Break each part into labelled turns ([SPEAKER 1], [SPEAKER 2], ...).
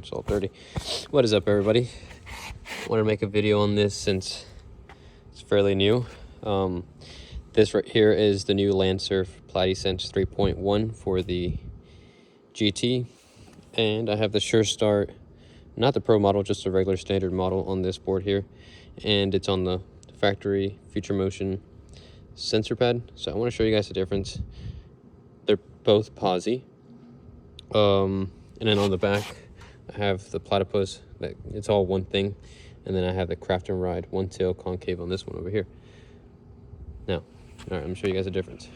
[SPEAKER 1] It's all dirty. What is up, everybody? I want to make a video on this since it's fairly new. This right here is the new Landsurf Platysense 3.1 for the GT, and I have the SureStart, not the Pro model, just a regular standard model on this board here, and it's on the factory Future Motion sensor pad. So I want to show you guys the difference. They're both posi. And then on the back I have the platypus, that it's all one thing, and then I have the craft and ride one tail concave on this one over here. Now, all right, I'm gonna show you guys the difference.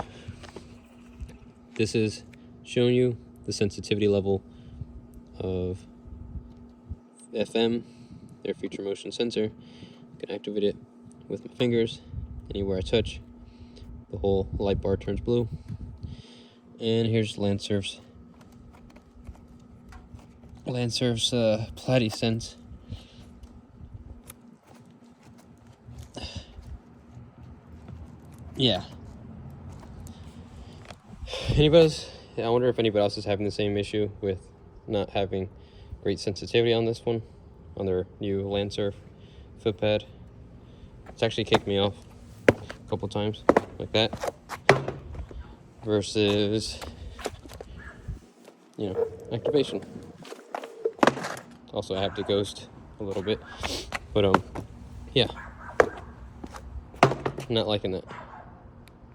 [SPEAKER 1] This is showing you the sensitivity level of FM, their Future Motion sensor. I can activate it with my fingers. Anywhere I touch, the whole light bar turns blue. And here's Landsurf's Platysense. Yeah. I wonder if anybody else is having the same issue with not having great sensitivity on this one, on their new Landsurf foot pad. It's actually kicked me off a couple times, like that, versus, you know, activation. Also, I have to ghost a little bit, but yeah, not liking that.